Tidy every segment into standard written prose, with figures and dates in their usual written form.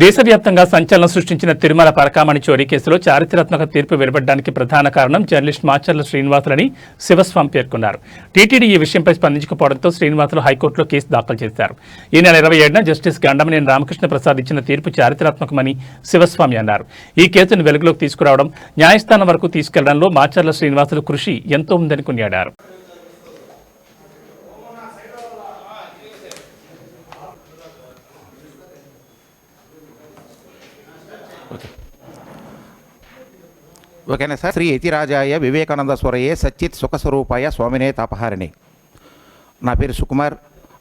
దేశవ్యాప్తంగా సంచలనం సృష్టించిన తిరుమల పరకామణి చోరీ కేసులో చారిత్రాత్మక తీర్పు వెలువడడానికి ప్రధాన కారణం జర్నలిస్ట్ మాచర్ల శ్రీనివాసులని శివస్వామి పేర్కొన్నారు. టీటీడీ ఈ విషయంపై స్పందించకపోవడంతో శ్రీనివాసులు హైకోర్టులో కేసు దాఖలు చేశారు. ఈ నెల 27న జస్టిస్ గండమనేని రామకృష్ణ ప్రసాద్ ఇచ్చిన తీర్పు చారిత్రాత్మకమని శివస్వామి అన్నారు. ఈ కేసును వెలుగులోకి తీసుకురావడం, న్యాయస్థానం వరకు తీసుకెళ్లడంలో మాచర్ల శ్రీనివాసులు కృషి ఎంతో ఉందని కొనియాడారు. ఓకేనా సార్. శ్రీ యతిరాజాయ వివేకానంద స్వరయే సచ్చిత్ సుఖస్వరూపాయ స్వామినే తాపహారిణి. నా పేరు సుకుమార్.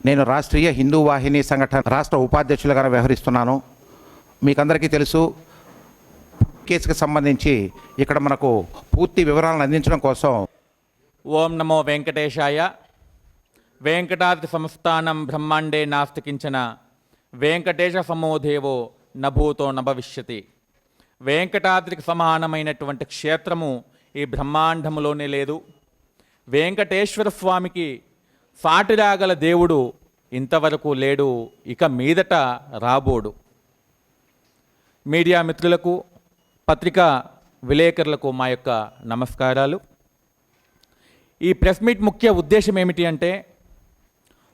నేను రాష్ట్రీయ హిందూ వాహిని సంఘటన రాష్ట్ర ఉపాధ్యక్షులుగా వ్యవహరిస్తున్నాను. మీకందరికీ తెలుసు, కేసుకు సంబంధించి ఇక్కడ మనకు పూర్తి వివరాలను అందించడం కోసం ఓం నమో వెంకటేశాయ. వెంకటాద్రి సంస్థానం బ్రహ్మాండే నాస్తికించిన వెంకటేశ సమోదేవో నభూతో నభవిష్యతి. వెంకటాద్రికి సమానమైనటువంటి క్షేత్రము ఈ బ్రహ్మాండములోనే లేదు. వెంకటేశ్వర స్వామికి సాటిరాగల దేవుడు ఇంతవరకు లేడు, ఇక మీదట రాబోడు. మీడియా మిత్రులకు, పత్రికా విలేకరులకు మా యొక్క నమస్కారాలు. ఈ ప్రెస్ మీట్ ముఖ్య ఉద్దేశం ఏమిటి అంటే,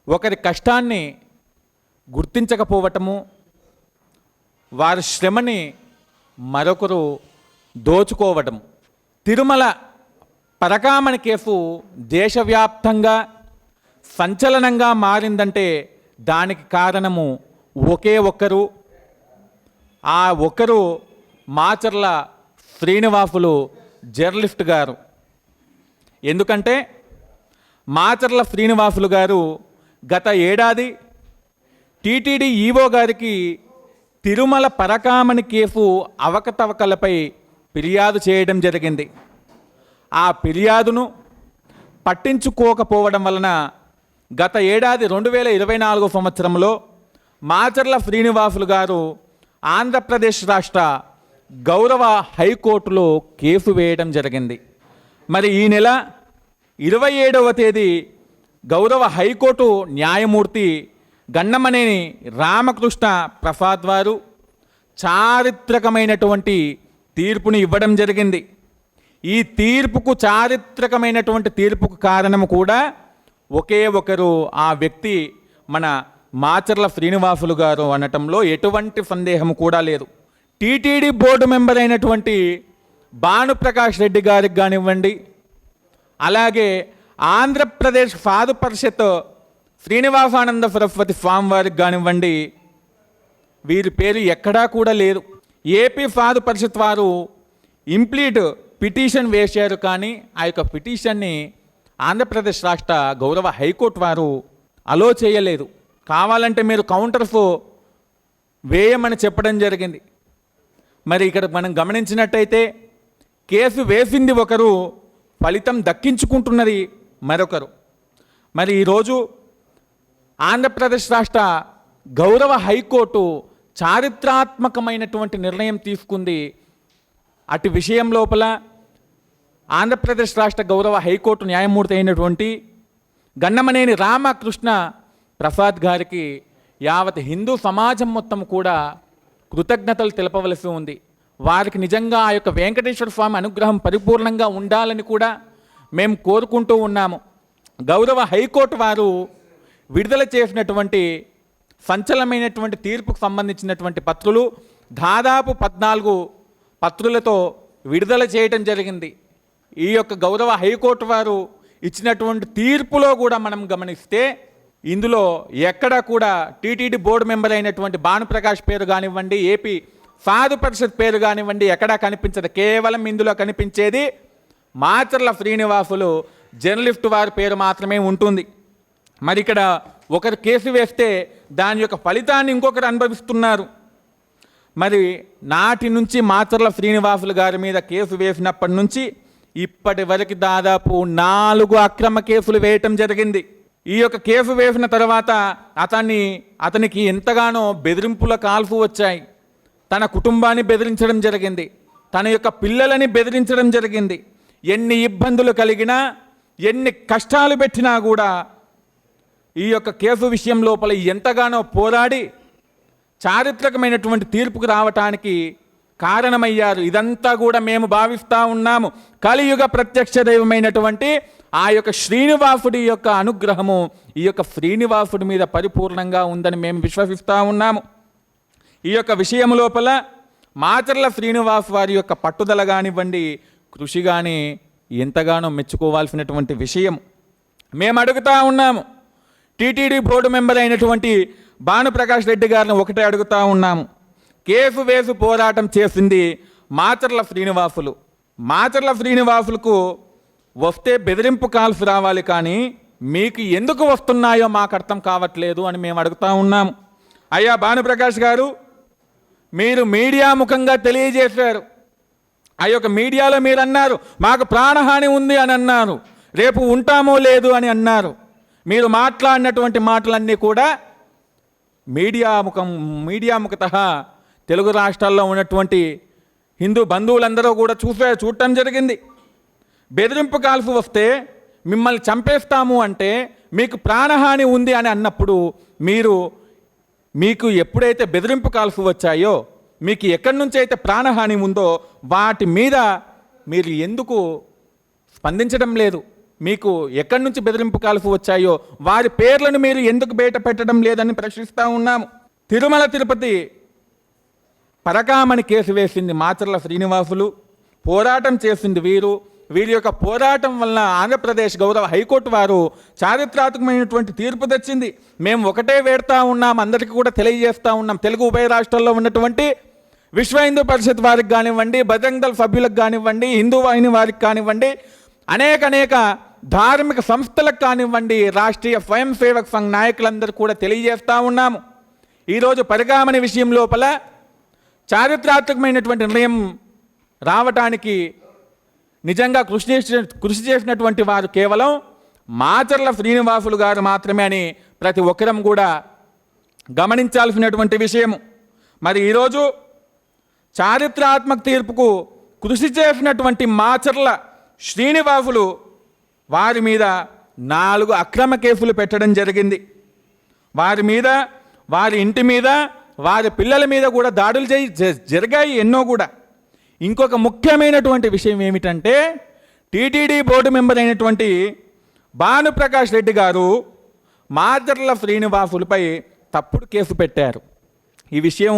ఒకరి కష్టాన్ని గుర్తించకపోవటము, వారి శ్రమని మరొకరు దోచుకోవటం. తిరుమల పరకామణి కేసు దేశవ్యాప్తంగా సంచలనంగా మారిందంటే దానికి కారణము ఒకే ఒక్కరు. ఆ ఒక్కరు మాచర్ల శ్రీనివాసులు జర్నలిస్ట్ గారు. ఎందుకంటే మాచర్ల శ్రీనివాసులు గారు గత ఏడాది టీటీడీ ఈవో గారికి తిరుమల పరకామణి కేసు అవకతవకలపై ఫిర్యాదు చేయడం జరిగింది. ఆ ఫిర్యాదును పట్టించుకోకపోవడం వలన గత ఏడాది 2024 సంవత్సరంలో మాచర్ల శ్రీనివాసులు గారు ఆంధ్రప్రదేశ్ రాష్ట్ర గౌరవ హైకోర్టులో కేసు వేయడం జరిగింది. మరి ఈ నెల 27వ తేదీ గౌరవ హైకోర్టు న్యాయమూర్తి గండమనేని రామకృష్ణ ప్రసాద్ వారు చారిత్రకమైనటువంటి తీర్పుని ఇవ్వడం జరిగింది. ఈ తీర్పుకు, చారిత్రకమైనటువంటి తీర్పుకు కారణము కూడా ఒకే ఒకరు. ఆ వ్యక్తి మన మాచర్ల శ్రీనివాసులు గారు అనటంలో ఎటువంటి సందేహం కూడా లేదు. టీటీడీ బోర్డు మెంబర్ అయినటువంటి భానుప్రకాష్ రెడ్డి గారికి కానివ్వండి, అలాగే ఆంధ్రప్రదేశ్ సాధు పరిషత్ శ్రీనివాసానంద సరస్వతి స్వామి వారికి కానివ్వండి, వీరి పేరు ఎక్కడా కూడా లేదు. ఏపీ సాధు పరిషత్ వారు ఇంప్లీట్ పిటిషన్ వేశారు, కానీ ఆ యొక్క పిటిషన్ని ఆంధ్రప్రదేశ్ రాష్ట్ర గౌరవ హైకోర్టు వారు అలో చేయలేదు. కావాలంటే మీరు కౌంటర్స్ వేయమని చెప్పడం జరిగింది. మరి ఇక్కడ మనం గమనించినట్టయితే కేసు వేసింది ఒకరు, ఫలితం దక్కించుకుంటున్నది మరొకరు. మరి ఈరోజు ఆంధ్రప్రదేశ్ రాష్ట్ర గౌరవ హైకోర్టు చారిత్రాత్మకమైనటువంటి నిర్ణయం తీసుకుంది. అటు విషయం లోపల ఆంధ్రప్రదేశ్ రాష్ట్ర గౌరవ హైకోర్టు న్యాయమూర్తి అయినటువంటి గండమనేని రామకృష్ణ ప్రసాద్ గారికి యావత్ హిందూ సమాజం మొత్తం కూడా కృతజ్ఞతలు తెలపవలసి ఉంది. వారికి నిజంగా ఆ యొక్క వెంకటేశ్వర స్వామి అనుగ్రహం పరిపూర్ణంగా ఉండాలని కూడా మేము కోరుకుంటూ ఉన్నాము. గౌరవ హైకోర్టు వారు విడుదల చేసినటువంటి సంచలనమైనటువంటి తీర్పుకు సంబంధించినటువంటి పత్రులు దాదాపు 14 పత్రులతో విడుదల చేయటం జరిగింది. ఈ యొక్క గౌరవ హైకోర్టు వారు ఇచ్చినటువంటి తీర్పులో కూడా మనం గమనిస్తే ఇందులో ఎక్కడ కూడా టీటీడీ బోర్డు మెంబర్ అయినటువంటి భానుప్రకాష్ పేరు కానివ్వండి, ఏపీ సాధు పరిషత్ పేరు కానివ్వండి, ఎక్కడా కనిపించదు. కేవలం ఇందులో కనిపించేది మాచర్ల శ్రీనివాసులు జర్నలిస్ట్ వారి పేరు మాత్రమే ఉంటుంది. మరి ఇక్కడ ఒకరు కేసు వేస్తే దాని యొక్క ఫలితాన్ని ఇంకొకరు అనుభవిస్తున్నారు. మరి నాటి నుంచి మాచర్ల శ్రీనివాసులు గారి మీద కేసు వేసినప్పటి నుంచి ఇప్పటి వరకు దాదాపు 4 అక్రమ కేసులు వేయటం జరిగింది. ఈ యొక్క కేసు వేసిన తర్వాత అతనికి ఎంతగానో బెదిరింపుల కాల్పు వచ్చాయి. తన కుటుంబాన్ని బెదిరించడం జరిగింది, తన యొక్క పిల్లలని బెదిరించడం జరిగింది. ఎన్ని ఇబ్బందులు కలిగినా, ఎన్ని కష్టాలు పెట్టినా కూడా ఈ యొక్క కేసు విషయం లోపల ఎంతగానో పోరాడి చారిత్రకమైనటువంటి తీర్పుకు రావటానికి కారణమయ్యారు. ఇదంతా కూడా మేము భావిస్తూ ఉన్నాము. కలియుగ ప్రత్యక్ష దైవమైనటువంటి ఆ యొక్క శ్రీనివాసుడి యొక్క అనుగ్రహము ఈ యొక్క శ్రీనివాసుడి మీద పరిపూర్ణంగా ఉందని మేము విశ్వసిస్తూ ఉన్నాము. ఈ యొక్క విషయం లోపల మాచర్ల శ్రీనివాస్ వారి యొక్క పట్టుదల కానివ్వండి, కృషి కానీ ఎంతగానో మెచ్చుకోవాల్సినటువంటి విషయం. మేము అడుగుతూ ఉన్నాము, టీటీడీ బోర్డు మెంబర్ అయినటువంటి భానుప్రకాష్ రెడ్డి గారిని ఒకటే అడుగుతూ ఉన్నాము. కేసు వేసు పోరాటం చేసింది మాచర్ల శ్రీనివాసులు. మాచర్ల శ్రీనివాసులకు వస్తే బెదిరింపు కాల్స్ రావాలి, కానీ మీకు ఎందుకు వస్తున్నాయో మాకు అర్థం కావట్లేదు అని మేము అడుగుతూ ఉన్నాము. అయ్యా భానుప్రకాష్ గారు, మీరు మీడియా ముఖంగా తెలియజేశారు. ఆ యొక్క మీడియాలో మీరు అన్నారు మాకు ప్రాణహాని ఉంది అని అన్నారు, రేపు ఉంటామో లేదు అని అన్నారు. మీరు మాట్లాడినటువంటి మాటలన్నీ కూడా మీడియా ముఖత తెలుగు రాష్ట్రాల్లో ఉన్నటువంటి హిందూ బంధువులందరూ కూడా చూడటం జరిగింది. బెదిరింపు కాల్స్ వస్తే మిమ్మల్ని చంపేస్తాము అంటే మీకు ప్రాణహాని ఉంది అని అన్నప్పుడు మీకు ఎప్పుడైతే బెదిరింపు కాల్స్ వచ్చాయో, మీకు ఎక్కడి నుంచి అయితే ప్రాణహాని ఉందో వాటి మీద మీరు ఎందుకు స్పందించడం లేదు? మీకు ఎక్కడి నుంచి బెదిరింపు కాల్స్ వచ్చాయో వారి పేర్లను మీరు ఎందుకు బయట పెట్టడం లేదని ప్రశ్నిస్తూ ఉన్నాము. తిరుమల తిరుపతి పరకామణి కేసు వేసింది మాచర్ల శ్రీనివాసులు, పోరాటం చేసింది వీరి యొక్క పోరాటం వల్ల ఆంధ్రప్రదేశ్ గౌరవ హైకోర్టు వారు చారిత్రాత్మకమైనటువంటి తీర్పు తెచ్చింది. మేము ఒకటే వేడుతూ ఉన్నాం, అందరికీ కూడా తెలియజేస్తూ ఉన్నాం. తెలుగు ఉభయ రాష్ట్రాల్లో ఉన్నటువంటి విశ్వ హిందూ పరిషత్ వారికి కానివ్వండి, బజరంగ్ దళ్ సభ్యులకు కానివ్వండి, హిందూ వాహిని వారికి కానివ్వండి, అనేక ధార్మిక సంస్థలకు కానివ్వండి, రాష్ట్రీయ స్వయం సేవక్ సంఘ్ నాయకులందరూ కూడా తెలియజేస్తూ ఉన్నాము. ఈరోజు పరకామణి విషయం లోపల చారిత్రాత్మకమైనటువంటి నిర్ణయం రావటానికి నిజంగా కృషి చేసినటువంటి వారు కేవలం మాచర్ల శ్రీనివాసులు గారు మాత్రమే అని ప్రతి ఒక్కరం కూడా గమనించాల్సినటువంటి విషయం. మరి ఈరోజు చారిత్రాత్మక తీర్పుకు కృషి చేసినటువంటి మాచర్ల శ్రీనివాసులు వారి మీద 4 అక్రమ కేసులు పెట్టడం జరిగింది. వారి మీద, వారి ఇంటి మీద, వారి పిల్లల మీద కూడా దాడులు జరిగాయి ఎన్నో కూడా. ఇంకొక ముఖ్యమైనటువంటి విషయం ఏమిటంటే, టీటీడీ బోర్డు మెంబర్ అయినటువంటి భానుప్రకాష్ రెడ్డి గారు మాచర్ల శ్రీనివాసులపై తప్పుడు కేసు పెట్టారు. ఈ విషయం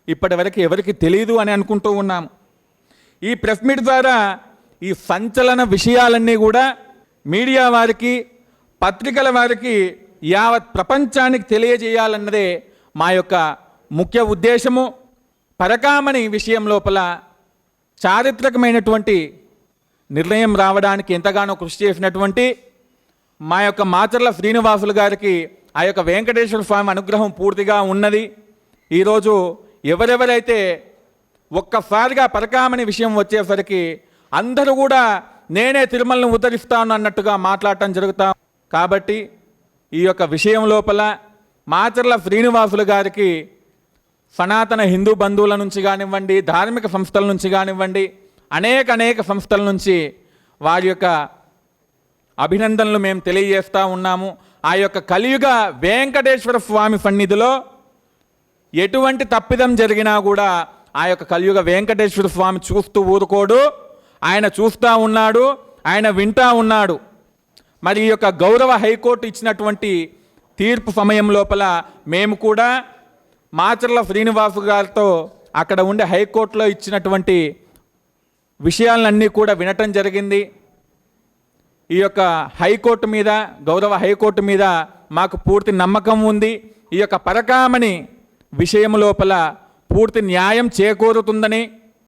ఇప్పటివరకు ఎవరికి తెలియదు అని అనుకుంటూ ఉన్నాము. ఈ ప్రెస్ మీట్ ద్వారా ఈ సంచలన విషయాలన్నీ కూడా మీడియా వారికి, పత్రికల వారికి, యావత్ ప్రపంచానికి తెలియజేయాలన్నదే మా యొక్క ముఖ్య ఉద్దేశము. పరకామణి విషయం లోపల చారిత్రకమైనటువంటి నిర్ణయం రావడానికి ఎంతగానో కృషి చేసినటువంటి మా యొక్క మాచర్ల శ్రీనివాసులు గారికి ఆ యొక్క వెంకటేశ్వర స్వామి అనుగ్రహం పూర్తిగా ఉన్నది. ఈరోజు ఎవరెవరైతే ఒక్కసారిగా పరకామణి విషయం వచ్చేసరికి అందరూ కూడా నేనే తిరుమలను ఉద్ధరిస్తాను అన్నట్టుగా మాట్లాడటం జరుగుతాం. కాబట్టి ఈ యొక్క విషయం లోపల మాచర్ల శ్రీనివాసులు గారికి సనాతన హిందూ బంధువుల నుంచి కానివ్వండి, ధార్మిక సంస్థల నుంచి కానివ్వండి, అనేక సంస్థల నుంచి వారి యొక్క అభినందనలు మేము తెలియజేస్తూ ఉన్నాము. ఆ యొక్క కలియుగ వెంకటేశ్వర స్వామి సన్నిధిలో ఎటువంటి తప్పిదం జరిగినా కూడా ఆ యొక్క కలియుగ వెంకటేశ్వర స్వామి చూస్తూ ఊరుకోడు. ఆయన చూస్తూ ఉన్నాడు, ఆయన వింటూ ఉన్నాడు. మరి ఈ యొక్క గౌరవ హైకోర్టు ఇచ్చినటువంటి తీర్పు సమయం లోపల మేము కూడా మాచర్ల శ్రీనివాసు గారితో అక్కడ ఉండే హైకోర్టులో ఇచ్చినటువంటి విషయాలన్నీ కూడా వినటం జరిగింది. ఈ యొక్క హైకోర్టు మీద, గౌరవ హైకోర్టు మీద మాకు పూర్తి నమ్మకం ఉంది. ఈ యొక్క పరకామణి విషయం లోపల పూర్తి న్యాయం చేకూరుతుందని